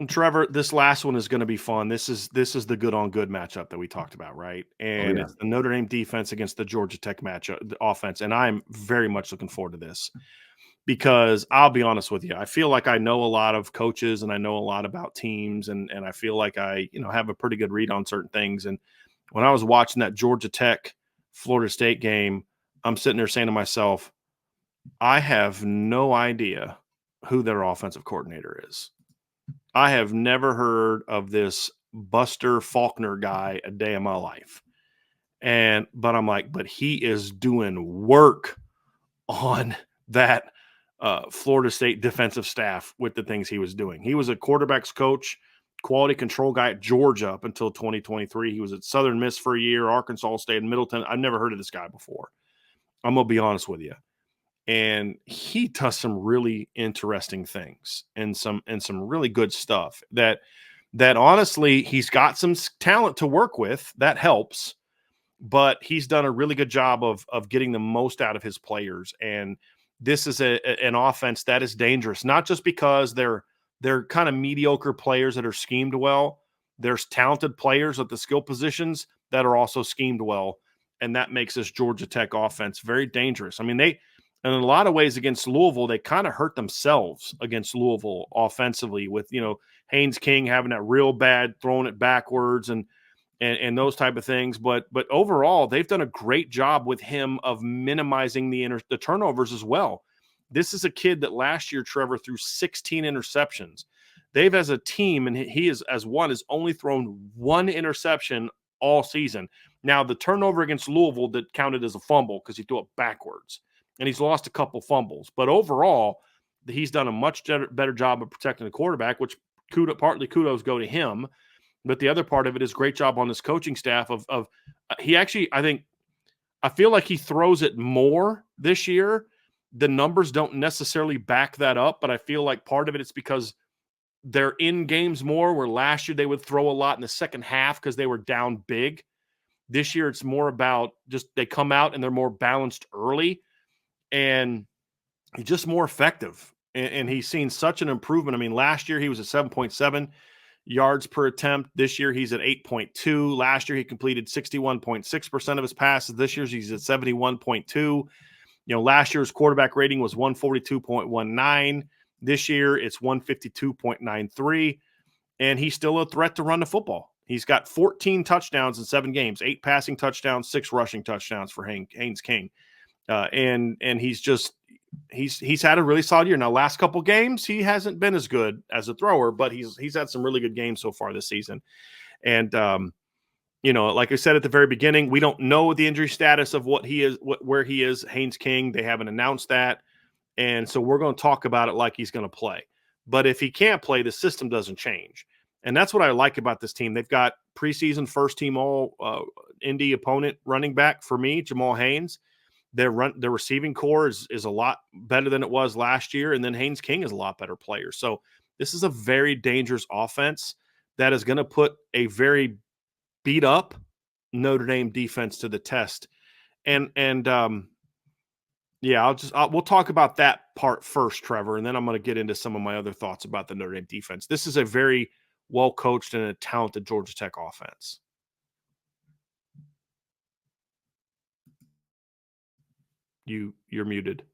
Trevor, this last one is going to be fun. This is the good on good matchup that we talked about, right? Oh, And yeah. it's the Notre Dame defense against the Georgia Tech matchup, the offense. And I'm very much looking forward to this because I'll be honest with you. I feel like I know a lot of coaches and I know a lot about teams, and I feel like I, have a pretty good read on certain things. And when I was watching that Georgia Tech Florida State game, I'm sitting there saying to myself, I have no idea who their offensive coordinator is. I have never heard of this Buster Faulkner guy a day in my life. But I'm like, but he is doing work on that Florida State defensive staff with the things he was doing. He was a quarterback's coach, quality control guy at Georgia up until 2023. He was at Southern Miss for a year, Arkansas State, and Middleton. I've never heard of this guy before. I'm going to be honest with you. And he does some really interesting things and some really good stuff that honestly he's got some talent to work with that helps, but he's done a really good job of getting the most out of his players. And this is an offense that is dangerous, not just because they're kind of mediocre players that are schemed well. There's talented players at the skill positions that are also schemed well, and that makes this Georgia Tech offense very dangerous. I mean, and in a lot of ways against Louisville, they kind of hurt themselves against Louisville offensively with, Haynes King having that real bad throwing it backwards and those type of things. But overall, they've done a great job with him of minimizing the turnovers as well. This is a kid that last year, Trevor, threw 16 interceptions. They've, as a team, and he is as one, has only thrown one interception all season. Now, the turnover against Louisville that counted as a fumble because he threw it backwards. And he's lost a couple fumbles. But overall, he's done a much better job of protecting the quarterback, which partly kudos go to him. But the other part of it is great job on this coaching staff of he actually, I feel like he throws it more this year. The numbers don't necessarily back that up, but I feel like part of it is because they're in games more, where last year they would throw a lot in the second half because they were down big. This year it's more about just they come out and they're more balanced early, and he's just more effective. And he's seen such an improvement. I mean, last year he was at 7.7 yards per attempt. This year he's at 8.2. Last year he completed 61.6% of his passes. This year he's at 71.2. Last year's quarterback rating was 142.19. This year it's 152.93. And he's still a threat to run the football. He's got 14 touchdowns in 7 games, 8 passing touchdowns, 6 rushing touchdowns for Haynes King. And he's had a really solid year. Now, last couple games, he hasn't been as good as a thrower, but he's had some really good games so far this season. And like I said at the very beginning, we don't know the injury status of what he is, where he is. Haynes King, they haven't announced that, and so we're going to talk about it like he's going to play. But if he can't play, the system doesn't change, and that's what I like about this team. They've got preseason first team all Indy opponent running back for me, Jamal Haynes. Their receiving core is a lot better than it was last year, and then Haynes King is a lot better player. So this is a very dangerous offense that is going to put a very beat up Notre Dame defense to the test. And we'll talk about that part first, Trevor, and then I'm going to get into some of my other thoughts about the Notre Dame defense. This is a very well coached and a talented Georgia Tech offense. You're muted.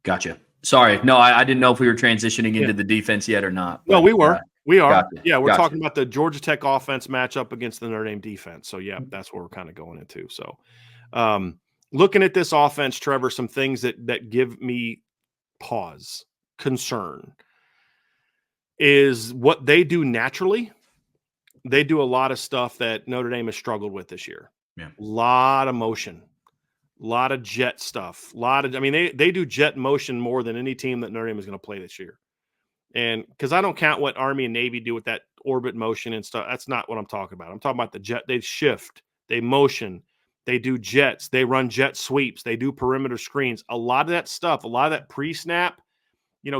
Gotcha. Sorry. No, I didn't know if we were transitioning into the defense yet or not. No, we were. We are. Gotcha. Yeah, we're talking about the Georgia Tech offense matchup against the Notre Dame defense. So, yeah, that's what we're kind of going into. So, looking at this offense, Trevor, some things that give me pause, concern, is what they do naturally. They do a lot of stuff that Notre Dame has struggled with this year. Yeah. A lot of motion. A lot of jet stuff. They do jet motion more than any team that Notre Dame is going to play this year. And because I don't count what Army and Navy do with that orbit motion and stuff. That's not what I'm talking about. I'm talking about the jet. They shift, they motion, they do jets, they run jet sweeps, they do perimeter screens. A lot of that stuff, a lot of that pre-snap,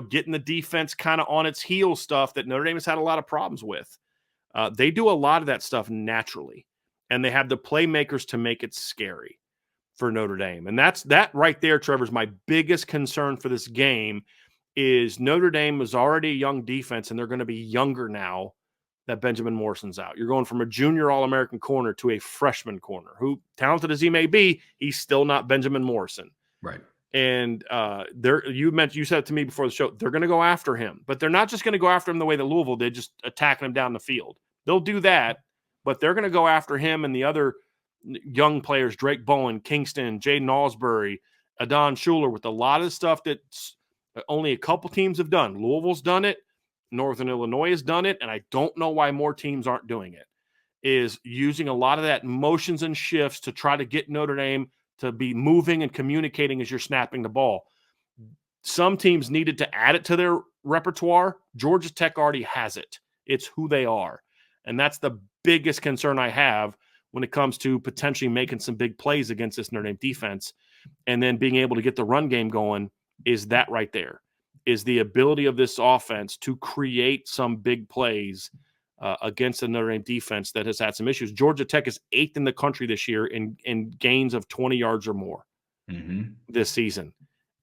getting the defense kind of on its heels stuff that Notre Dame has had a lot of problems with. They do a lot of that stuff naturally, and they have the playmakers to make it scary for Notre Dame. And that right there, Trevor, is my biggest concern for this game, is Notre Dame is already a young defense, and they're going to be younger now that Benjamin Morrison's out. You're going from a junior All-American corner to a freshman corner who, talented as he may be, he's still not Benjamin Morrison. Right. And you said it to me before the show, they're going to go after him, but they're not just going to go after him the way that Louisville did, just attacking him down the field. They'll do that, but they're going to go after him and the other young players, Drake Bowen, Kingston, Jaden Alsbury, Adon Schuler, with a lot of stuff that only a couple teams have done. Louisville's done it. Northern Illinois has done it, and I don't know why more teams aren't doing it, is using a lot of that motions and shifts to try to get Notre Dame to be moving and communicating as you're snapping the ball. Some teams needed to add it to their repertoire. Georgia Tech already has it. It's who they are. And that's the biggest concern I have when it comes to potentially making some big plays against this Notre Dame defense and then being able to get the run game going, is that right there, is the ability of this offense to create some big plays against the Notre Dame defense that has had some issues. Georgia Tech is 8th in the country this year in gains of 20 yards or more this season.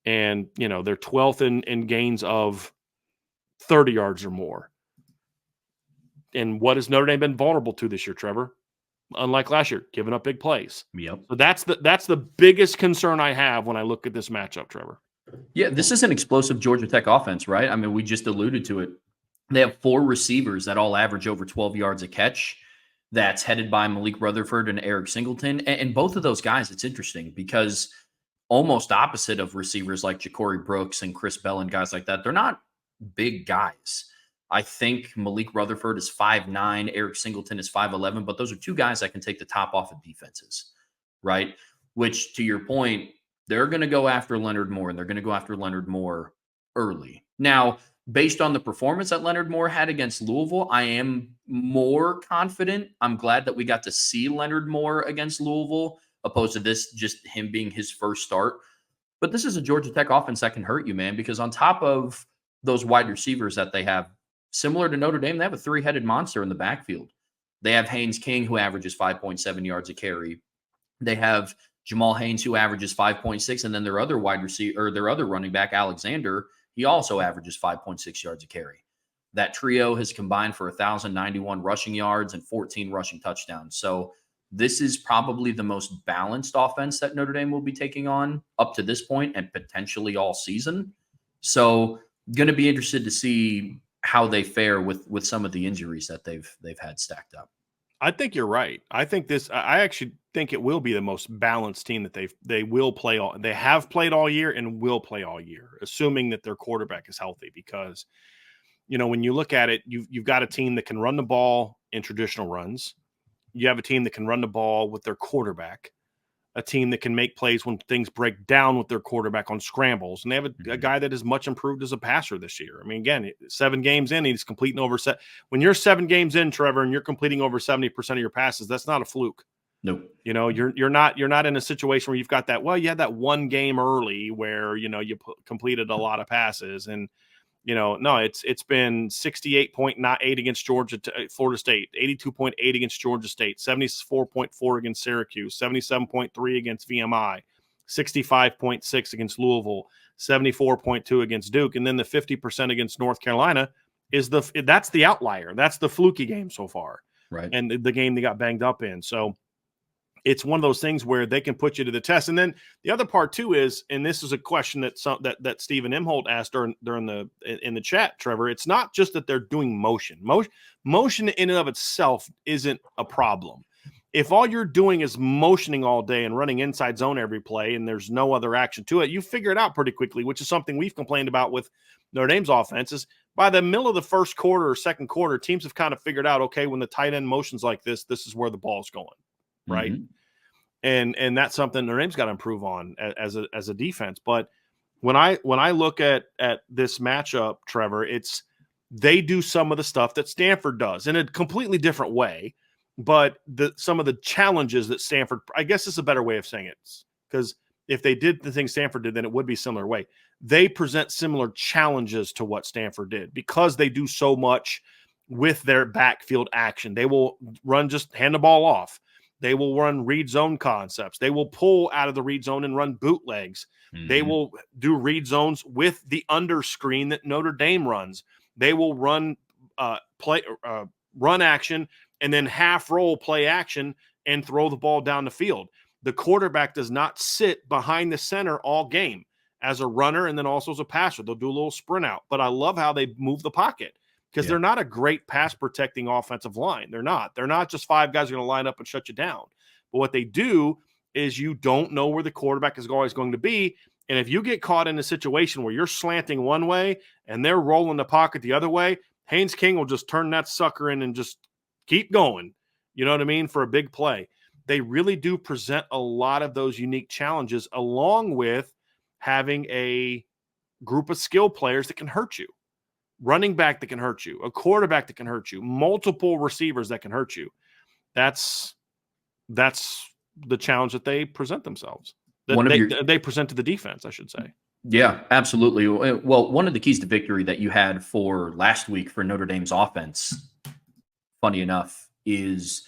And, they're 12th in gains of 30 yards or more. And what has Notre Dame been vulnerable to this year, Trevor? Unlike last year, giving up big plays. Yep. So that's the biggest concern I have when I look at this matchup, Trevor. Yeah, this is an explosive Georgia Tech offense, right? I mean, we just alluded to it. They have 4 receivers that all average over 12 yards a catch. That's headed by Malik Rutherford and Eric Singleton. And both of those guys, it's interesting because almost opposite of receivers like Ja'Cory Brooks and Chris Bell and guys like that, they're not big guys. I think Malik Rutherford is 5'9", Eric Singleton is 5'11", but those are 2 guys that can take the top off of defenses, right? Which, to your point, they're going to go after Leonard Moore, and they're going to go after Leonard Moore early. Now, based on the performance that Leonard Moore had against Louisville, I am more confident. I'm glad that we got to see Leonard Moore against Louisville, opposed to this just him being his first start. But this is a Georgia Tech offense that can hurt you, man, because on top of those wide receivers that they have, similar to Notre Dame, they have a 3-headed monster in the backfield. They have Haynes King, who averages 5.7 yards a carry. They have Jamal Haynes, who averages 5.6, and then their other wide receiver, or their other running back, Alexander, he also averages 5.6 yards a carry. That trio has combined for 1,091 rushing yards and 14 rushing touchdowns. So this is probably the most balanced offense that Notre Dame will be taking on up to this point and potentially all season. So going to be interested to see how they fare with some of the injuries that they've had stacked up. I think you're right. I actually think it will be the most balanced team that they will play all. They have played all year and will play all year, assuming that their quarterback is healthy. Because, when you look at it, you've got a team that can run the ball in traditional runs. You have a team that can run the ball with their quarterback. A team that can make plays when things break down with their quarterback on scrambles. And they have a guy that is much improved as a passer this year. I mean, again, 7 games in, he's completing over when you're 7 games in, Trevor, and you're completing over 70% of your passes, that's not a fluke. Nope. You're not in a situation where you've got that, well, you had that one game early where, you completed a lot of passes. And, no, it's been 68.8 against Florida State, 82.8 against Georgia State, 74.4 against Syracuse, 77.3 against VMI, 65.6 against Louisville, 74.2 against Duke, and then the 50% against North Carolina that's the outlier. That's the fluky game so far, right? And the game they got banged up in. So it's one of those things where they can put you to the test. And then the other part too is, and this is a question that Stephen Imholt asked in the chat, Trevor, it's not just that they're doing motion. Motion in and of itself isn't a problem. If all you're doing is motioning all day and running inside zone every play and there's no other action to it, you figure it out pretty quickly, which is something we've complained about with Notre Dame's offenses. By the middle of the first quarter or second quarter, teams have kind of figured out, okay, when the tight end motions like this is where the ball's going. Right. And that's something Notre Dame's got to improve on as a defense. But when I look at this matchup, Trevor, they do some of the stuff that Stanford does in a completely different way. But some of the challenges that Stanford, I guess is a better way of saying it, because if they did the things Stanford did, then it would be a similar way. They present similar challenges to what Stanford did because they do so much with their backfield action. They will run, just hand the ball off. They will run read zone concepts. They will pull out of the read zone and run bootlegs. They will do read zones with the under screen that Notre Dame runs. They will run run action and then half roll play action and throw the ball down the field. The quarterback does not sit behind the center all game as a runner and then also as a passer. They'll do a little sprint out. But I love how they move the pocket because they're not a great pass protecting offensive line. They're not. They're not just five guys going to line up and shut you down. But what they do is you don't know where the quarterback is always going to be. And if you get caught in a situation where you're slanting one way and they're rolling the pocket the other way, Haynes King will just turn that sucker in and just keep going. You know what I mean? For a big play. They really do present a lot of those unique challenges along with having a group of skill players that can hurt you. Running back that can hurt you, a quarterback that can hurt you, multiple receivers that can hurt you. That's the challenge that they present themselves. They present to the defense, I should say. Yeah, absolutely. Well, one of the keys to victory that you had for last week for Notre Dame's offense, funny enough, is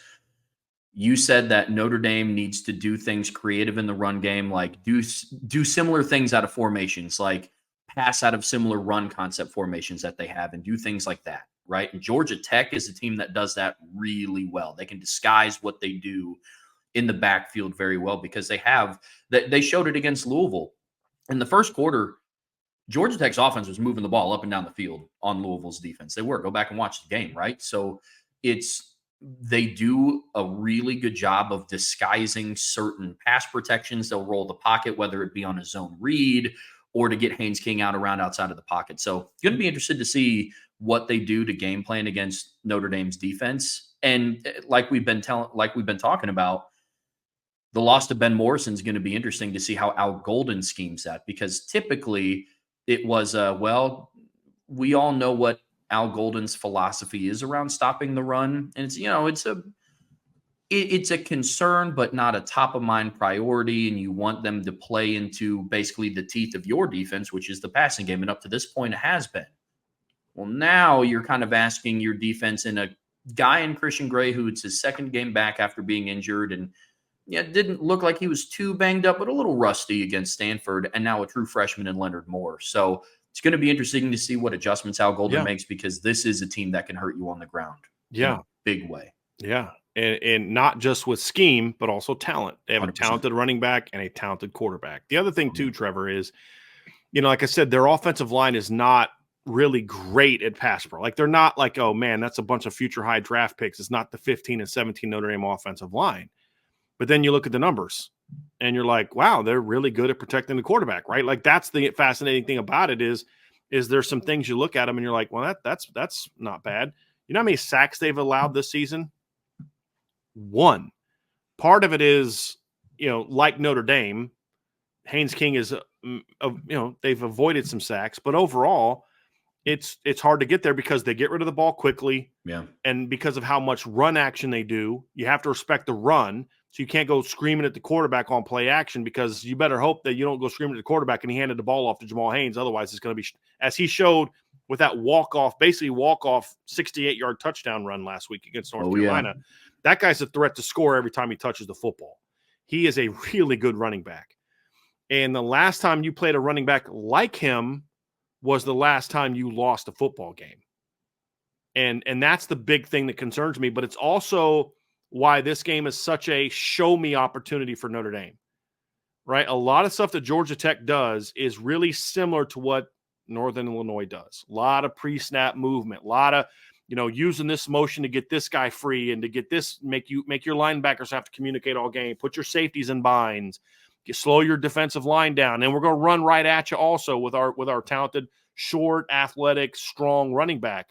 you said that Notre Dame needs to do things creative in the run game, like do similar things out of formations, like pass out of similar run concept formations that they have and do things like that, right? And Georgia Tech is a team that does that really well. They can disguise what they do in the backfield very well because they showed it against Louisville. In the first quarter, Georgia Tech's offense was moving the ball up and down the field on Louisville's defense. They were. Go back and watch the game, right? So they do a really good job of disguising certain pass protections. They'll roll the pocket, whether it be on a zone read or to get Haynes King around outside of the pocket. So going to be interested to see what they do to game plan against Notre Dame's defense. And like we've been talking about, the loss to Ben Morrison is going to be interesting to see how Al Golden schemes that, because typically it was, we all know what Al Golden's philosophy is around stopping the run. And it's a concern, but not a top of mind priority. And you want them to play into basically the teeth of your defense, which is the passing game. And up to this point, it has been. Well, now you're kind of asking your defense and a guy in Christian Gray, who it's his second game back after being injured. And it didn't look like he was too banged up, but a little rusty against Stanford. And now a true freshman in Leonard Moore. So it's going to be interesting to see what adjustments Al Golden makes, because this is a team that can hurt you on the ground. Yeah. In a big way. Yeah. And not just with scheme, but also talent. They have 100%. A talented running back and a talented quarterback. The other thing too, Trevor, is, like I said, their offensive line is not really great at pass pro. Like, they're not like, oh man, that's a bunch of future high draft picks. It's not the 15 and 17 Notre Dame offensive line. But then you look at the numbers and you're like, wow, they're really good at protecting the quarterback, right? Like, that's the fascinating thing about it is there's some things you look at them and you're like, well, that's not bad. You know how many sacks they've allowed this season? 1. Part of it is, like Notre Dame, Haynes King is, they've avoided some sacks, but overall it's hard to get there because they get rid of the ball quickly. Yeah. And because of how much run action they do, you have to respect the run. So you can't go screaming at the quarterback on play action, because you better hope that you don't go screaming at the quarterback and he handed the ball off to Jamal Haynes. Otherwise, it's going to be, as he showed with that walk-off 68-yard touchdown run last week against North Carolina. Yeah. That guy's a threat to score every time he touches the football. He is a really good running back. And the last time you played a running back like him was the last time you lost a football game. And that's the big thing that concerns me. But it's also why this game is such a show-me opportunity for Notre Dame, right? A lot of stuff that Georgia Tech does is really similar to what Northern Illinois does. A lot of pre-snap movement, a lot of, using this motion to get this guy free and to get this, make your linebackers have to communicate all game, put your safeties in binds, slow your defensive line down. And we're going to run right at you also with our talented, short, athletic, strong running back.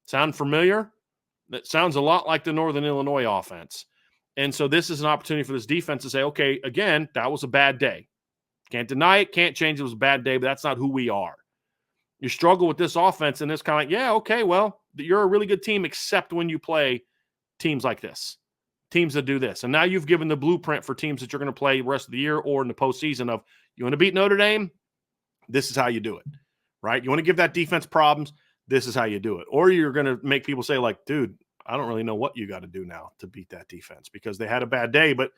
Sound familiar? That sounds a lot like the Northern Illinois offense. And so this is an opportunity for this defense to say, okay, again, that was a bad day. Can't deny it, can't change it was a bad day, but that's not who we are. You struggle with this offense, and it's kind of like, yeah, okay, well, you're a really good team, except when you play teams like this, teams that do this. And now you've given the blueprint for teams that you're going to play the rest of the year or in the postseason of, you want to beat Notre Dame? This is how you do it, right? You want to give that defense problems? This is how you do it. Or you're going to make people say, like, dude, I don't really know what you got to do now to beat that defense because they had a bad day, but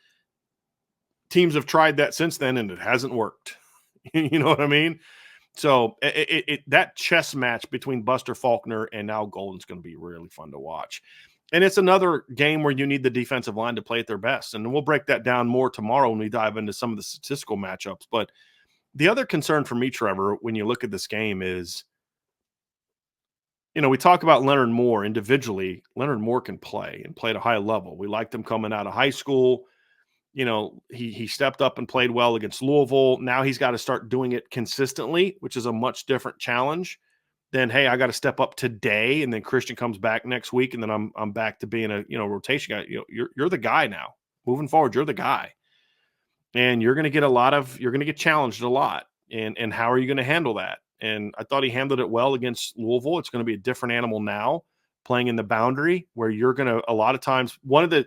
teams have tried that since then and it hasn't worked. You know what I mean? So that chess match between Buster Faulkner and Al Golden's going to be really fun to watch. And it's another game where you need the defensive line to play at their best. And we'll break that down more tomorrow when we dive into some of the statistical matchups. But the other concern for me, Trevor, when you look at this game is, we talk about Leonard Moore individually. Leonard Moore can play and play at a high level. We liked him coming out of high school. He stepped up and played well against Louisville. Now he's got to start doing it consistently, which is a much different challenge than, hey, I got to step up today, and then Christian comes back next week, and then I'm back to being a rotation guy. You're the guy now. Moving forward, you're the guy, and you're going to get challenged a lot. And how are you going to handle that? And I thought he handled it well against Louisville. It's going to be a different animal now, playing in the boundary where you're going to, a lot of times, one of the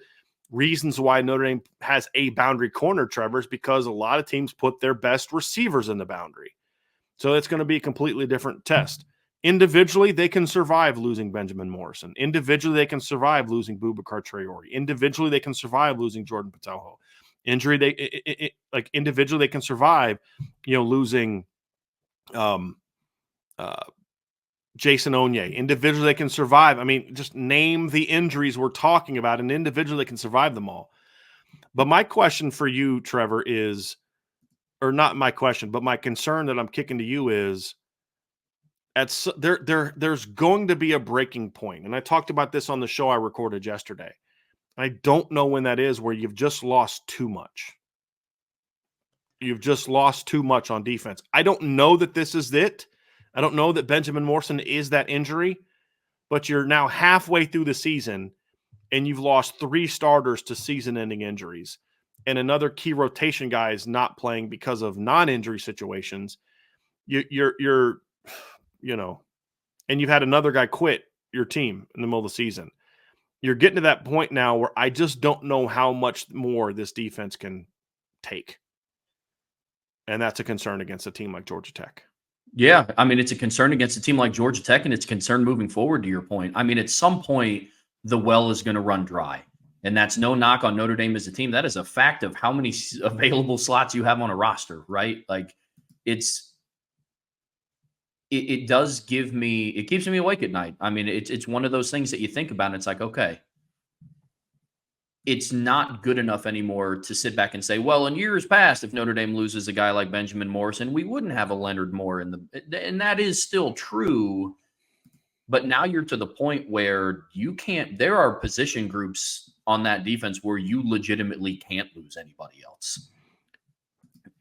reasons why Notre Dame has a boundary corner, Trevor, is because a lot of teams put their best receivers in the boundary. So it's going to be a completely different test. Individually, they can survive losing Benjamin Morrison. Individually, they can survive losing Boubacar Traore. Individually, they can survive losing Jordan Patojo. Individually, they can survive, losing Jason Onye. Individually, they can survive. I mean, just name the injuries we're talking about, and individually, they can survive them all. But my question for you, Trevor, is, or not my question, but my concern that I'm kicking to you is, there's going to be a breaking point. And I talked about this on the show I recorded yesterday. I don't know when that is, where you've just lost too much. You've just lost too much on defense. I don't know that this is it. I don't know that Benjamin Morrison is that injury, but you're now halfway through the season and you've lost 3 starters to season-ending injuries. And another key rotation guy is not playing because of non-injury situations. You're and you've had another guy quit your team in the middle of the season. You're getting to that point now where I just don't know how much more this defense can take. And that's a concern against a team like Georgia Tech. Yeah, I mean, it's a concern against a team like Georgia Tech, and it's a concern moving forward, to your point. I mean, at some point, the well is going to run dry. And that's no knock on Notre Dame as a team. That is a fact of how many available slots you have on a roster, right? Like, it does keeps me awake at night. I mean, it's one of those things that you think about, and it's like, okay, it's not good enough anymore to sit back and say, well, in years past, if Notre Dame loses a guy like Benjamin Morrison, we wouldn't have a Leonard Moore and that is still true. But now you're to the point where there are position groups on that defense where you legitimately can't lose anybody else.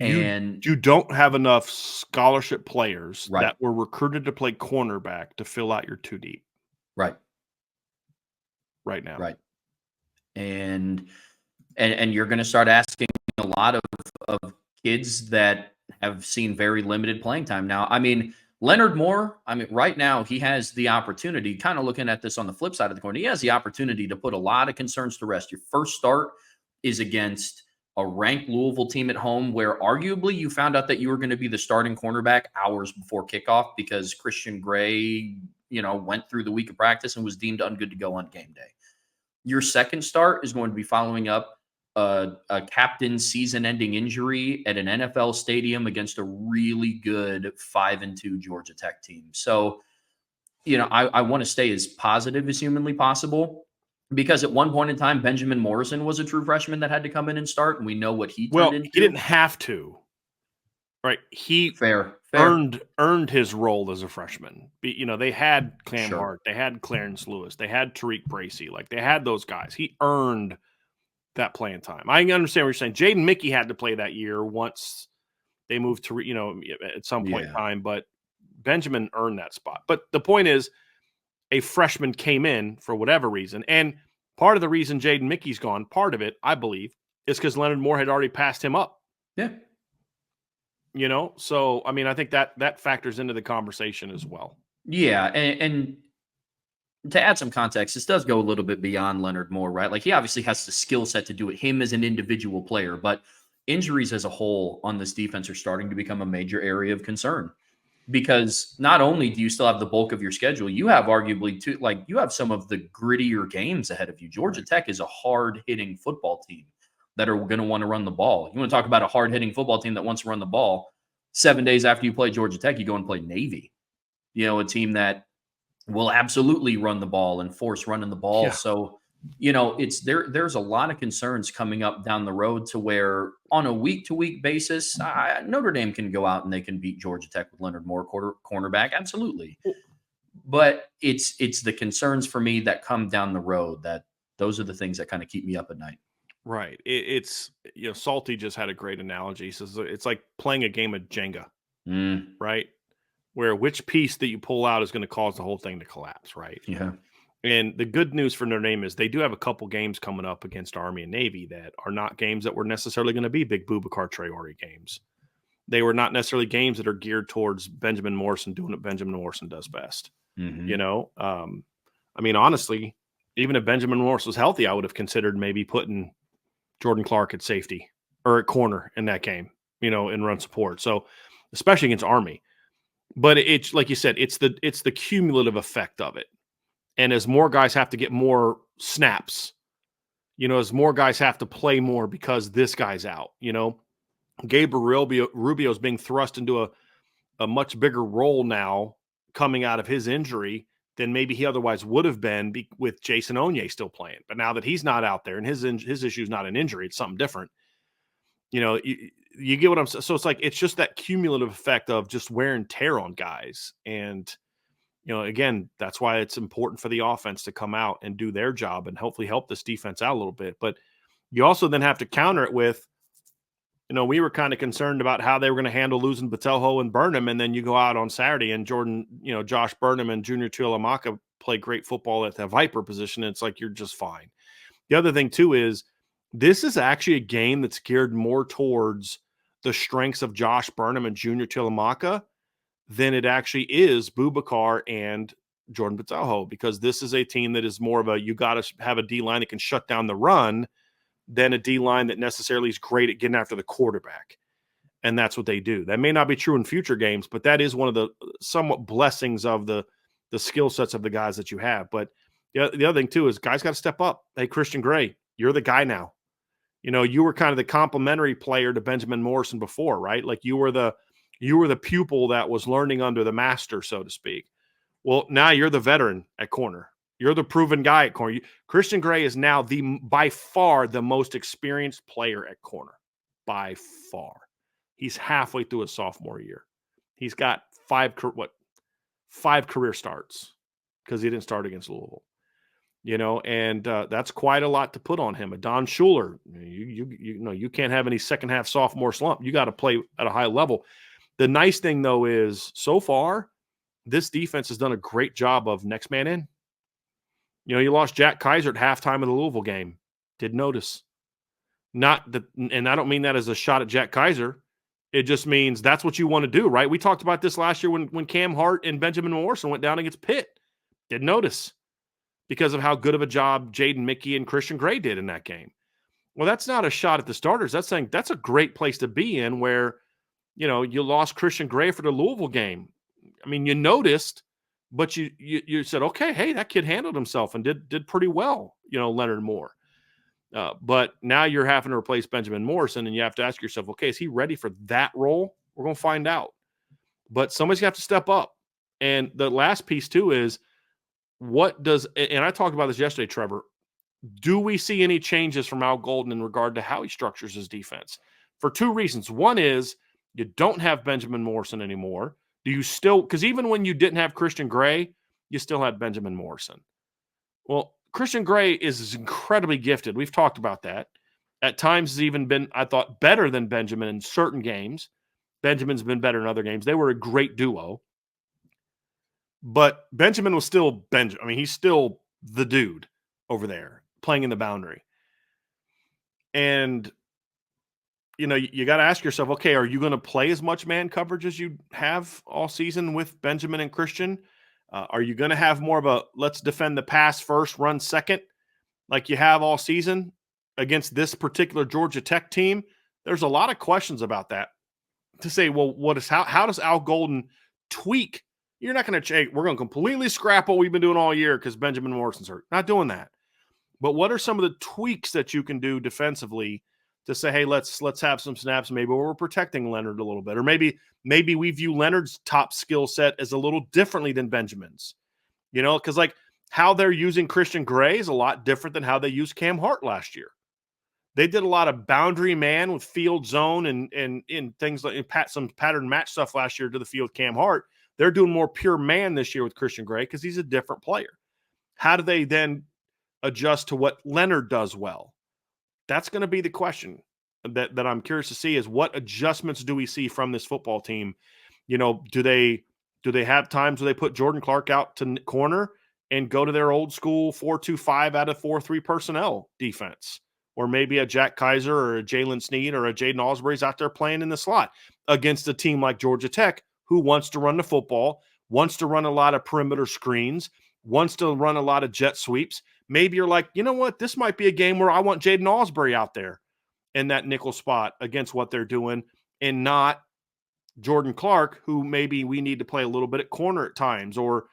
And you don't have enough scholarship players right. that were recruited to play cornerback to fill out your 2 deep. Right. Right now. Right. And you're going to start asking a lot of kids that have seen very limited playing time. Now, I mean, Leonard Moore, right now he has the opportunity, kind of looking at this on the flip side of the coin, he has the opportunity to put a lot of concerns to rest. Your first start is against a ranked Louisville team at home where arguably you found out that you were going to be the starting cornerback hours before kickoff because Christian Gray, went through the week of practice and was deemed ungood to go on game day. Your second start is going to be following up a captain's season-ending injury at an NFL stadium against a really good 5-2 Georgia Tech team. So, I want to stay as positive as humanly possible because at one point in time, Benjamin Morrison was a true freshman that had to come in and start, and we know what he turned into. He didn't have to. Right. He fair. Earned his role as a freshman. They had Cam Hart, they had Clarence Lewis, they had Tariq Bracy, they had those guys. He earned that playing time. I understand what you're saying. Jaden Mickey had to play that year once they moved to, at some point in time, but Benjamin earned that spot. But the point is, a freshman came in for whatever reason, and part of the reason Jaden Mickey's gone, part of it, I believe, is because Leonard Moore had already passed him up. Yeah. So, I mean, I think that factors into the conversation as well. Yeah. And to add some context, this does go a little bit beyond Leonard Moore, right? He obviously has the skill set to do it, him as an individual player, but injuries as a whole on this defense are starting to become a major area of concern. because not only do you still have the bulk of your schedule, you have arguably two, like you have some of the grittier games ahead of you. Georgia Right. Tech is a hard hitting football team that are going to want to run the ball. You want to talk about a hard hitting football team that wants to run the ball. 7 days after you play Georgia Tech, you go and play Navy, a team that will absolutely run the ball and force running the ball. Yeah. So, it's there's a lot of concerns coming up down the road to where on a week to week basis, Notre Dame can go out and they can beat Georgia Tech with Leonard Moore, cornerback. Absolutely. Well, But it's the concerns for me that come down the road that those are the things that kind of keep me up at night. right. It's, Salty just had a great analogy. He says it's like playing a game of Jenga, Mm, right? Where which piece that you pull out is going to cause the whole thing to collapse, right? yeah. And the good news for Notre Dame is they do have a couple games coming up against Army and Navy that are not games that were necessarily going to be big Boubacar Traore games. They were not necessarily games that are geared towards Benjamin Morrison doing what Benjamin Morrison does best. Mm-hmm. I mean, honestly, even if Benjamin Morrison was healthy, I would have considered maybe putting Jordan Clark at safety or at corner in that game, in run support. So, especially against Army. But it's like you said, it's the cumulative effect of it. And as more guys have to get more snaps, as more guys have to play more because this guy's out, Gabriel Rubio is being thrust into a much bigger role now coming out of his injury than maybe he otherwise would have been with Jason Onye still playing. But now that he's not out there and his issue is not an injury, it's something different. You get what I'm saying? So it's like it's just that cumulative effect of just wear and tear on guys. And again, that's why it's important for the offense to come out and do their job and hopefully help this defense out a little bit. But you also then have to counter it with, we were kind of concerned about how they were going to handle losing Botelho and Burnham. And then you go out on Saturday and Josh Burnham and Junior Tuilamaka play great football at the Viper position. And it's like, you're just fine. The other thing too is this is actually a game that's geared more towards the strengths of Josh Burnham and Junior Tuilamaka than it actually is Boubacar and Jordan Botelho, because this is a team that is more of you got to have a D-line that can shut down the run than a D-line that necessarily is great at getting after the quarterback. And that's what they do. That may not be true in future games, but that is one of the somewhat blessings of the skill sets of the guys that you have. But the other thing too is guys got to step up. Hey, Christian Gray, you're the guy now. You were kind of the complimentary player to Benjamin Morrison before, right? Like you were the pupil that was learning under the master, so to speak. Well, now you're the veteran at corner. You're the proven guy at corner. Christian Gray is now by far the most experienced player at corner. By far. He's halfway through his sophomore year. He's got five career starts because he didn't start against Louisville. And that's quite a lot to put on him. A Don Schuler, you can't have any second half sophomore slump. You got to play at a high level. The nice thing though is so far, this defense has done a great job of next man in. You lost Jack Kaiser at halftime of the Louisville game. Did notice. And I don't mean that as a shot at Jack Kaiser. It just means that's what you want to do, right? We talked about this last year when Cam Hart and Benjamin Morrison went down against Pitt. Didn't notice because of how good of a job Jaden Mickey and Christian Gray did in that game. Well, that's not a shot at the starters. That's saying that's a great place to be in where, you lost Christian Gray for the Louisville game. I mean, you noticed, but you said, okay, hey, that kid handled himself and did pretty well, Leonard Moore. But now you're having to replace Benjamin Morrison, and you have to ask yourself, okay, is he ready for that role? We're going to find out. But somebody's got to step up. And the last piece, too, is and I talked about this yesterday, Trevor, do we see any changes from Al Golden in regard to how he structures his defense? For two reasons. One is you don't have Benjamin Morrison anymore. Do you still – because even when you didn't have Christian Gray, you still had Benjamin Morrison. Well, Christian Gray is incredibly gifted. We've talked about that. At times has even been, I thought, better than Benjamin in certain games. Benjamin's been better in other games. They were a great duo. But Benjamin was still Benjamin. I mean, he's still the dude over there playing in the boundary. And, you got to ask yourself, okay, are you going to play as much man coverage as you have all season with Benjamin and Christian? Are you going to have more of a let's defend the pass first, run second, like you have all season against this particular Georgia Tech team? There's a lot of questions about that to say, well, how does Al Golden tweak. You're not going to change. We're going to completely scrap what we've been doing all year because Benjamin Morrison's hurt. Not doing that. But what are some of the tweaks that you can do defensively to say, hey, let's have some snaps maybe where we're protecting Leonard a little bit, or maybe we view Leonard's top skill set as a little differently than Benjamin's, because like how they're using Christian Gray is a lot different than how they used Cam Hart last year. They did a lot of boundary man with field zone and things like some pattern match stuff last year to the field Cam Hart. They're doing more pure man this year with Christian Gray because he's a different player. How do they then adjust to what Leonard does well? That's going to be the question that I'm curious to see is what adjustments do we see from this football team? Do they have times where they put Jordan Clark out to corner and go to their old school 4-2-5 out of 4-3 personnel defense? Or maybe a Jack Kaiser or a Jalen Sneed or a Jaden Osbury's out there playing in the slot against a team like Georgia Tech who wants to run the football, wants to run a lot of perimeter screens, wants to run a lot of jet sweeps. Maybe you're like, you know what? This might be a game where I want Jaden Osbury out there in that nickel spot against what they're doing and not Jordan Clark, who maybe we need to play a little bit at corner at times. Or,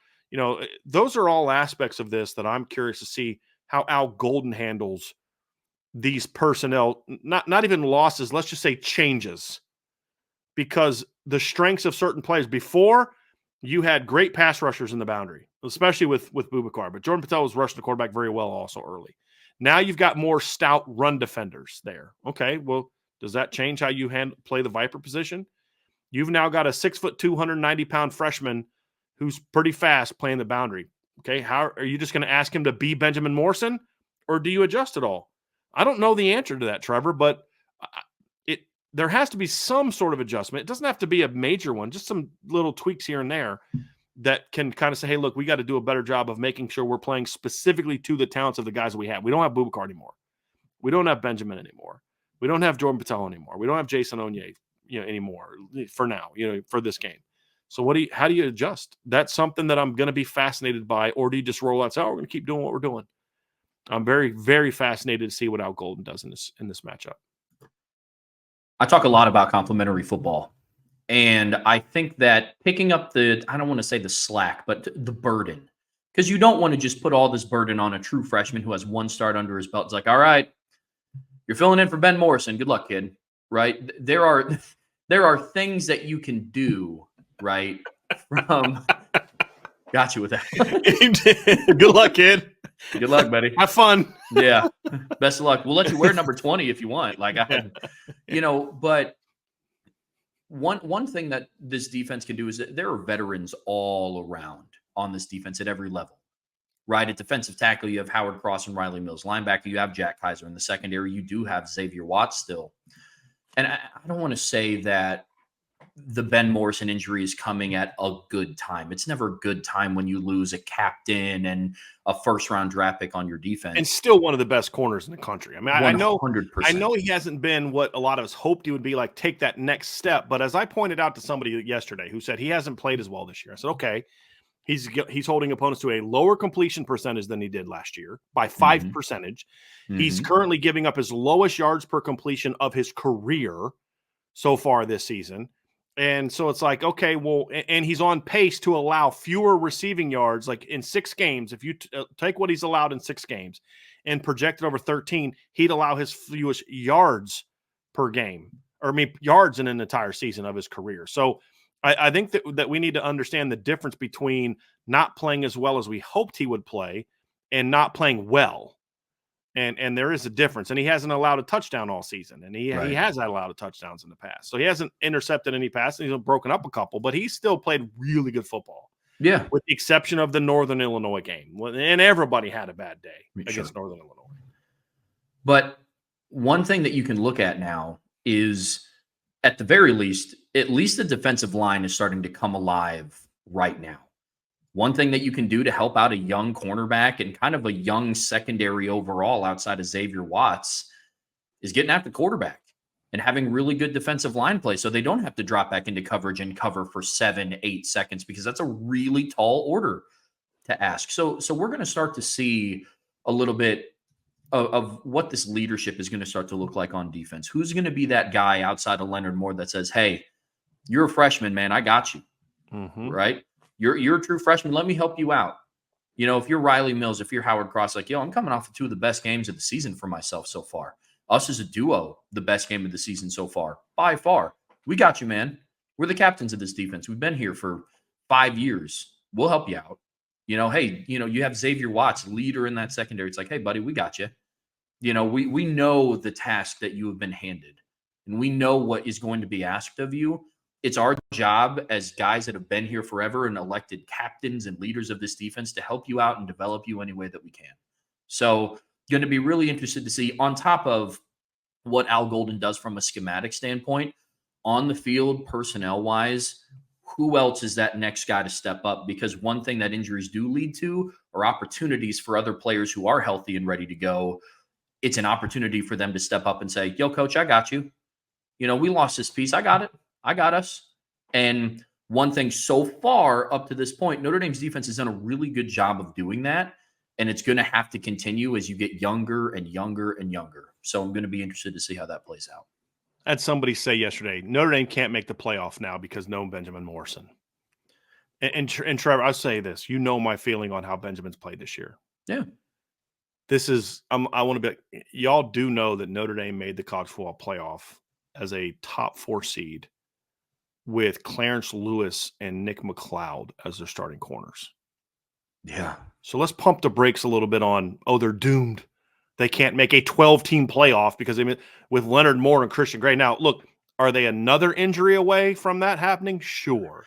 those are all aspects of this that I'm curious to see how Al Golden handles these personnel, not even losses, let's just say changes, because the strengths of certain plays before you had great pass rushers in the boundary, especially with Boubacar, but Jordan Patel was rushing the quarterback very well also early. Now you've got more stout run defenders there. Okay, well, does that change how you play the Viper position? You've now got a 6'2", 290-pound freshman who's pretty fast playing the boundary. Okay, how are you just going to ask him to be Benjamin Morrison, or do you adjust at all? I don't know the answer to that, Trevor, but there has to be some sort of adjustment. It doesn't have to be a major one, just some little tweaks here and there that can kind of say, hey, look, we got to do a better job of making sure we're playing specifically to the talents of the guys we have. We don't have Boubacar anymore. We don't have Benjamin anymore. We don't have Jordan Patel anymore. We don't have Jason Onye, anymore for now, for this game. So how do you adjust? That's something that I'm going to be fascinated by, or do you just roll out and say, oh, we're going to keep doing what we're doing? I'm very, very fascinated to see what Al Golden does in this matchup. I talk a lot about complementary football, and I think that picking up I don't want to say the slack, but the burden, because you don't want to just put all this burden on a true freshman who has one start under his belt. It's like, all right, you're filling in for Ben Morrison. Good luck, kid. Right? There are things that you can do, right? Got you with that. Good luck, kid. Good luck, buddy. Have fun. Yeah. Best of luck. We'll let you wear number 20 if you want. But one thing that this defense can do is that there are veterans all around on this defense at every level, right? At defensive tackle, you have Howard Cross and Riley Mills. Linebacker, you have Jack Kaiser. In the secondary, you do have Xavier Watts still. And I don't want to say that the Ben Morrison injury is coming at a good time. It's never a good time when you lose a captain and a first-round draft pick on your defense. And still one of the best corners in the country. I mean, 100%. I know he hasn't been what a lot of us hoped he would be, like take that next step. But as I pointed out to somebody yesterday who said he hasn't played as well this year, I said, okay, he's holding opponents to a lower completion percentage than he did last year by 5 percentage. He's currently giving up his lowest yards per completion of his career so far this season. And so it's like, okay, well, and he's on pace to allow fewer receiving yards, like in 6 games. If you take what he's allowed in 6 games and project it over 13, he'd allow his fewest yards per game, yards in an entire season of his career. So I think that we need to understand the difference between not playing as well as we hoped he would play and not playing well. And there is a difference. And he hasn't allowed a touchdown all season. And he has had a lot of touchdowns in the past. So he hasn't intercepted any passes. He's broken up a couple, but he's still played really good football. Yeah. With the exception of the Northern Illinois game. And everybody had a bad day against Northern Illinois. But one thing that you can look at now is, at the very least, the defensive line is starting to come alive right now. One thing that you can do to help out a young cornerback and kind of a young secondary overall outside of Xavier Watts is getting after the quarterback and having really good defensive line play so they don't have to drop back into coverage and cover for 7-8 seconds, because that's a really tall order to ask. So we're going to start to see a little bit of what this leadership is going to start to look like on defense. Who's going to be that guy outside of Leonard Moore that says, hey, you're a freshman, man, I got you. right? You're a true freshman. Let me help you out. You know, if you're Riley Mills, if you're Howard Cross, like, yo, I'm coming off of 2 of the best games of the season for myself so far. Us as a duo, the best game of the season so far, by far. We got you, man. We're the captains of this defense. We've been here for 5 years. We'll help you out. You know, hey, you know, you have Xavier Watts, leader in that secondary. It's like, hey, buddy, we got you. You know, we know the task that you have been handed, and we know what is going to be asked of you. It's our job as guys that have been here forever and elected captains and leaders of this defense to help you out and develop you any way that we can. So, going to be really interested to see, on top of what Al Golden does from a schematic standpoint, on the field, personnel wise, who else is that next guy to step up? Because one thing that injuries do lead to are opportunities for other players who are healthy and ready to go. It's an opportunity for them to step up and say, yo, coach, I got you. You know, we lost this piece. I got it. I got us. And one thing so far up to this point, Notre Dame's defense has done a really good job of doing that. And it's going to have to continue as you get younger and younger and younger. So I'm going to be interested to see how that plays out. I had somebody say yesterday, Notre Dame can't make the playoff now because no Benjamin Morrison. And Trevor, I'll say this. You know my feeling on how Benjamin's played this year. Yeah. This is I want to be – y'all do know that Notre Dame made the college football playoff as a top 4 seed with Clarence Lewis and Nick McLeod as their starting corners. Yeah. So let's pump the brakes a little bit on, they're doomed. They can't make a 12-team playoff because with Leonard Moore and Christian Gray. Now, look, are they another injury away from that happening? Sure.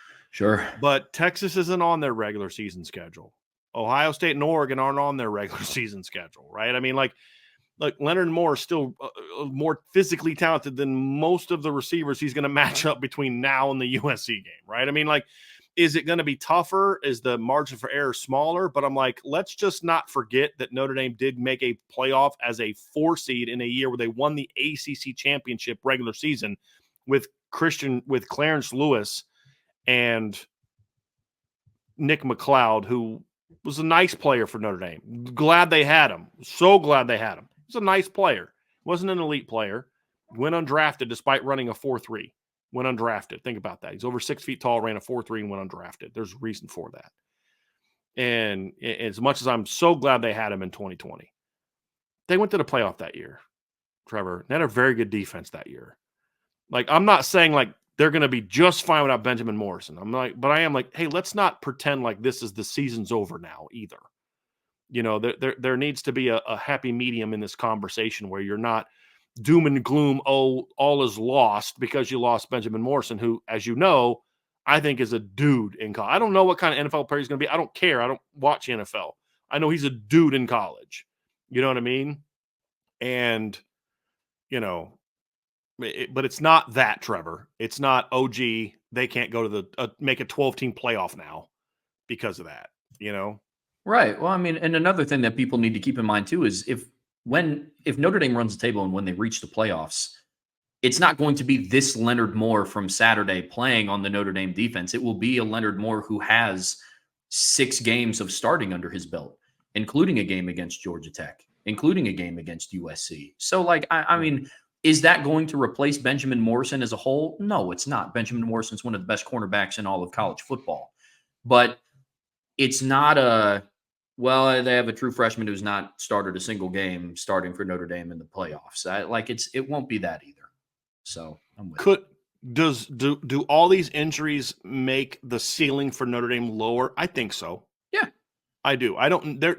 But Texas isn't on their regular season schedule. Ohio State and Oregon aren't on their regular season schedule, right? I mean, like Leonard Moore is still more physically talented than most of the receivers he's going to match up between now and the USC game, right? I mean, like, is it going to be tougher? Is the margin for error smaller? But I'm like, let's just not forget that Notre Dame did make a playoff as a 4 seed in a year where they won the ACC championship regular season with Clarence Lewis and Nick McLeod, who was a nice player for Notre Dame. Glad they had him. So glad they had him. He's a nice player. Wasn't an elite player. Went undrafted despite running a 4.3. Went undrafted. Think about that. He's over 6 feet tall, ran a 4.3 and went undrafted. There's a reason for that. And as much as I'm so glad they had him in 2020, they went to the playoff that year, Trevor. They had a very good defense that year. Like, I'm not saying like they're going to be just fine without Benjamin Morrison. But I am like, hey, let's not pretend like this is the season's over now either. You know, there needs to be a happy medium in this conversation where you're not doom and gloom, all is lost because you lost Benjamin Morrison, who, as you know, I think is a dude in college. I don't know what kind of NFL player he's going to be. I don't care. I don't watch NFL. I know he's a dude in college. You know what I mean? And, you know, but it's not that, Trevor. It's not, gee, they can't go to make a 12-team playoff now because of that, you know? Right. Well, I mean, and another thing that people need to keep in mind too is if Notre Dame runs the table and when they reach the playoffs, it's not going to be this Leonard Moore from Saturday playing on the Notre Dame defense. It will be a Leonard Moore who has 6 games of starting under his belt, including a game against Georgia Tech, including a game against USC. So, like, I mean, is that going to replace Benjamin Morrison as a whole? No, it's not. Benjamin Morrison's one of the best cornerbacks in all of college football. But it's not they have a true freshman who's not started a single game starting for Notre Dame in the playoffs. It won't be that either. So I'm with you. Do all these injuries make the ceiling for Notre Dame lower? I think so. Yeah, I do.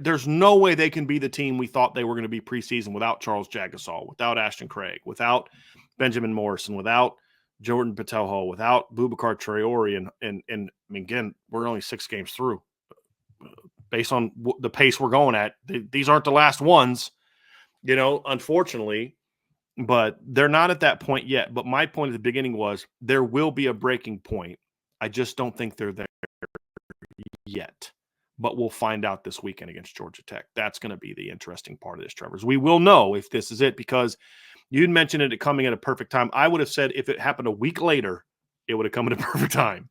There's no way they can be the team we thought they were going to be preseason without Charles Jagusah, without Ashton Craig, without Benjamin Morrison, without Jordan Patelho, without Boubacar Traore. And again, we're only 6 games through. Based on the pace we're going at, these aren't the last ones, you know, unfortunately, but they're not at that point yet. But my point at the beginning was there will be a breaking point. I just don't think they're there yet, but we'll find out this weekend against Georgia Tech. That's going to be the interesting part of this, Trevor. We will know if this is it, because you'd mentioned it coming at a perfect time. I would have said if it happened a week later, it would have come at a perfect time.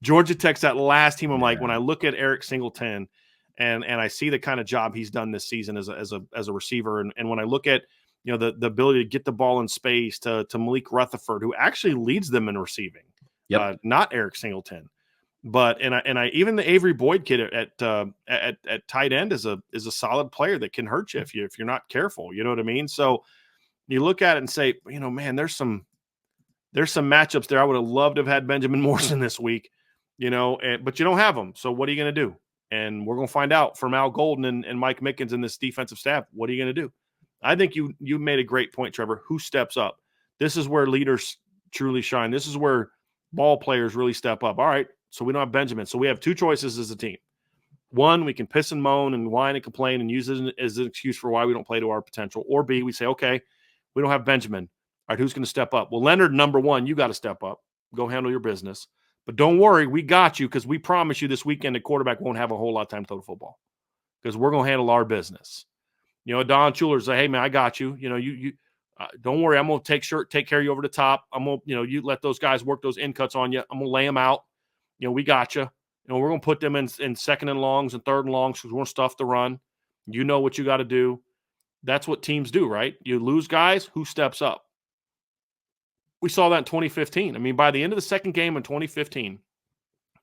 Georgia Tech's that last team. I'm like, when I look at Eric Singleton and I see the kind of job he's done this season as a receiver, and when I look at, you know, the ability to get the ball in space to Malik Rutherford, who actually leads them in receiving, not Eric Singleton. But I even the Avery Boyd kid at tight end is a solid player that can hurt you if you're not careful. You know what I mean? So you look at it and say, man, there's some matchups there. I would have loved to have had Benjamin Morrison this week, but you don't have them. So what are you going to do? And we're going to find out from Al Golden and Mike Mickens and this defensive staff. What are you going to do? I think you made a great point, Trevor. Who steps up? This is where leaders truly shine. This is where ball players really step up. All right, so we don't have Benjamin. So we have two choices as a team. One, we can piss and moan and whine and complain and use it as an excuse for why we don't play to our potential. Or B, we say, okay, we don't have Benjamin. All right, who's going to step up? Well, Leonard, number one, you got to step up. Go handle your business. But don't worry, we got you because we promise you this weekend the quarterback won't have a whole lot of time to throw the football because we're going to handle our business. Don Schuler say, hey, man, I got you. You don't worry. I'm going to take care of you over the top. I'm going to, you let those guys work those in cuts on you. I'm going to lay them out. We got you. We're going to put them in second and longs and third and longs because we're going to stuff the run. You know what you got to do. That's what teams do, right? You lose guys, who steps up? We saw that in 2015. I mean, by the end of the second game in 2015,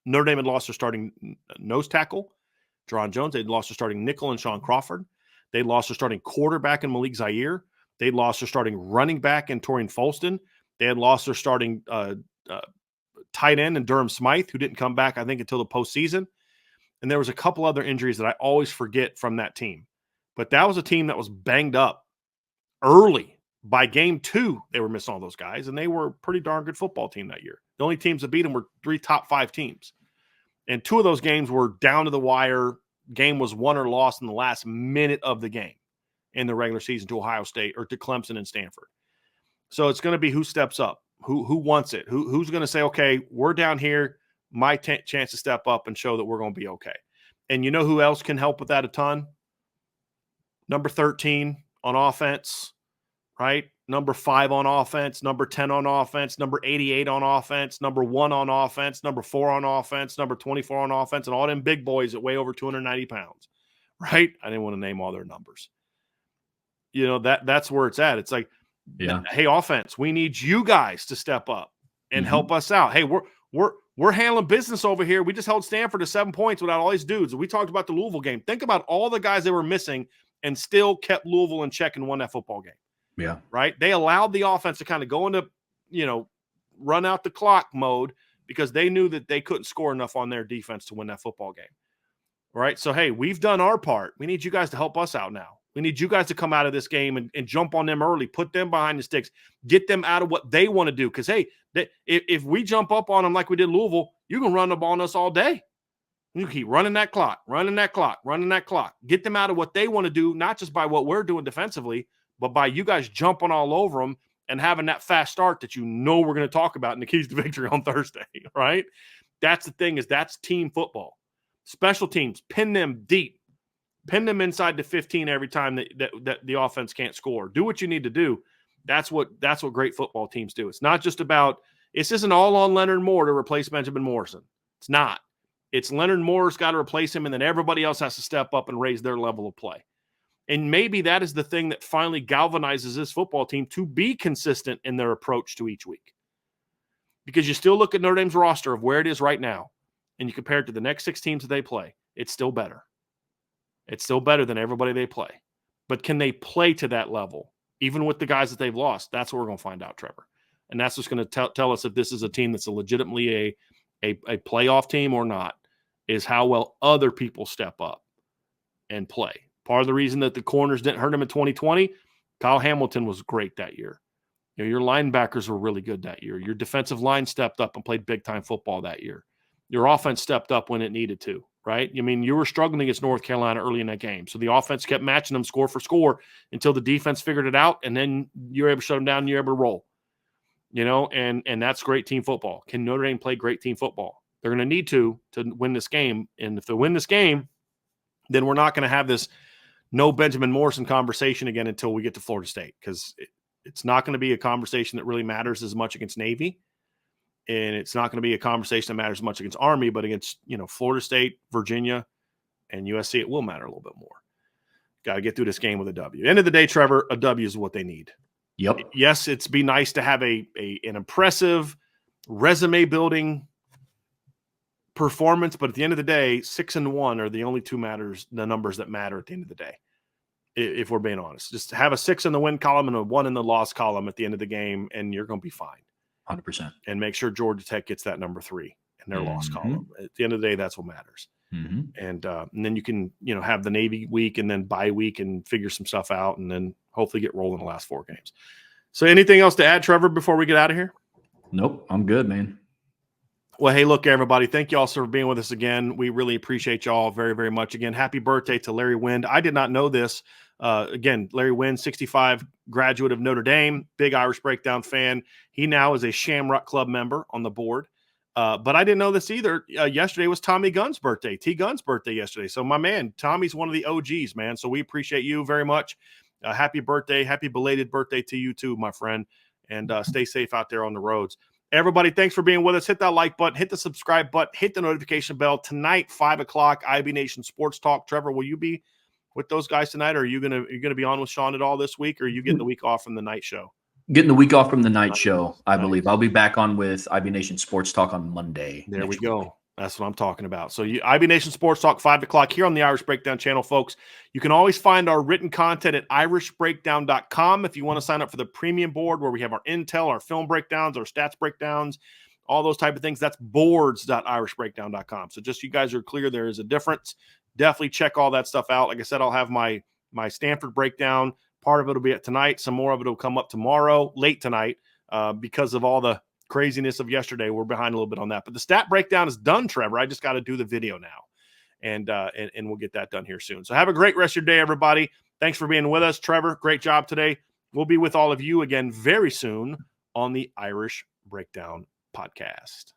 Notre Dame had lost their starting nose tackle, Jerron Jones. They'd lost their starting nickel and Sean Crawford. They lost their starting quarterback in Malik Zaire. They lost their starting running back in Torian Folston. They had lost their starting tight end in Durham Smythe, who didn't come back, I think, until the postseason. And there was a couple other injuries that I always forget from that team. But that was a team that was banged up early. By game 2, they were missing all those guys, and they were a pretty darn good football team that year. The only teams that beat them were 3 top 5 teams. And 2 of those games were down to the wire. Game was won or lost in the last minute of the game in the regular season to Ohio State or to Clemson and Stanford. So it's going to be who steps up, who wants it, who's going to say, okay, we're down here, my chance to step up and show that we're going to be okay. And you know who else can help with that a ton? Number 13 on offense. Right? Number 5 on offense, number 10 on offense, number 88 on offense, number 1 on offense, number 4 on offense, number 24 on offense, and all them big boys that weigh over 290 pounds. Right? I didn't want to name all their numbers. That's where it's at. It's like, hey, offense, we need you guys to step up and help us out. Hey, we're handling business over here. We just held Stanford to 7 points without all these dudes. We talked about the Louisville game. Think about all the guys they were missing and still kept Louisville in check and won that football game. Yeah. Right. They allowed the offense to kind of go into, run out the clock mode because they knew that they couldn't score enough on their defense to win that football game. Right. So, hey, we've done our part. We need you guys to help us out now. We need you guys to come out of this game and jump on them early, put them behind the sticks, get them out of what they want to do. Because, hey, if we jump up on them like we did Louisville, you can run the ball on us all day. You keep running that clock. Get them out of what they want to do, not just by what we're doing defensively, but by you guys jumping all over them and having that fast start that we're going to talk about in the keys to victory on Thursday, right? That's the thing, is that's team football. Special teams, pin them deep. Pin them inside the 15 every time that the offense can't score. Do what you need to do. That's what great football teams do. It's not just about – this isn't all on Leonard Moore to replace Benjamin Morrison. It's not. It's Leonard Moore's got to replace him, and then everybody else has to step up and raise their level of play. And maybe that is the thing that finally galvanizes this football team to be consistent in their approach to each week. Because you still look at Notre Dame's roster of where it is right now, and you compare it to the next 6 teams that they play, it's still better. It's still better than everybody they play. But can they play to that level, even with the guys that they've lost? That's what we're going to find out, Trevor. And that's what's going to tell us if this is a team that's legitimately a playoff team or not, is how well other people step up and play. Part of the reason that the corners didn't hurt him in 2020, Kyle Hamilton was great that year. Your linebackers were really good that year. Your defensive line stepped up and played big-time football that year. Your offense stepped up when it needed to, right? I mean, you were struggling against North Carolina early in that game. So the offense kept matching them score for score until the defense figured it out, and then you were able to shut them down and you were able to roll. And that's great team football. Can Notre Dame play great team football? They're going to need to win this game. And if they win this game, then we're not going to have this no Benjamin Morrison conversation again until we get to Florida State, because it's not going to be a conversation that really matters as much against Navy. And it's not going to be a conversation that matters much against Army, but against, Florida State, Virginia, and USC, it will matter a little bit more. Got to get through this game with a W. End of the day, Trevor, a W is what they need. Yep. Yes, it's be nice to have an impressive resume building performance, but at the end of the day, 6 and 1 are the only the numbers that matter at the end of the day. If we're being honest, just have a 6 in the win column and a 1 in the loss column at the end of the game, and you're going to be fine. 100%. And make sure Georgia Tech gets that number 3 in their loss column. At the end of the day, that's what matters. And then you can, have the Navy week and then bye week and figure some stuff out, and then hopefully get rolling the last 4 games. So anything else to add, Trevor, before we get out of here? Nope, I'm good, man. Well, hey, look, everybody, thank you all for being with us again. We really appreciate y'all very, very much. Again, happy birthday to Larry Wind. I did not know this. Again, Larry Wind, 65, graduate of Notre Dame, big Irish Breakdown fan. He now is a Shamrock Club member on the board. But I didn't know this either. Yesterday was Tommy Gunn's birthday, T. Gunn's birthday yesterday. So my man, Tommy's one of the OGs, man. So we appreciate you very much. Happy birthday, happy belated birthday to you too, my friend. And stay safe out there on the roads. Everybody, thanks for being with us. Hit that like button, hit the subscribe button, hit the notification bell. Tonight, 5 o'clock, IB Nation Sports Talk. Trevor, will you be with those guys tonight, or are you gonna be on with Sean at all this week, or are you getting the week off from the night show? Getting the week off from the night show, I believe. I'll be back on with IB Nation Sports Talk on Monday. There we go. Week. That's what I'm talking about. So IB Nation Sports Talk, 5 o'clock here on the Irish Breakdown channel, folks. You can always find our written content at irishbreakdown.com if you want to sign up for the premium board where we have our intel, our film breakdowns, our stats breakdowns, all those type of things. That's boards.irishbreakdown.com. So just so you guys are clear, there is a difference. Definitely check all that stuff out. Like I said, I'll have my Stanford breakdown. Part of it will be at tonight. Some more of it will come up tomorrow, late tonight, because of all the craziness of yesterday. We're behind a little bit on that. But the stat breakdown is done, Trevor. I just got to do the video now. And we'll get that done here soon. So have a great rest of your day, everybody. Thanks for being with us. Trevor, great job today. We'll be with all of you again very soon on the Irish Breakdown podcast.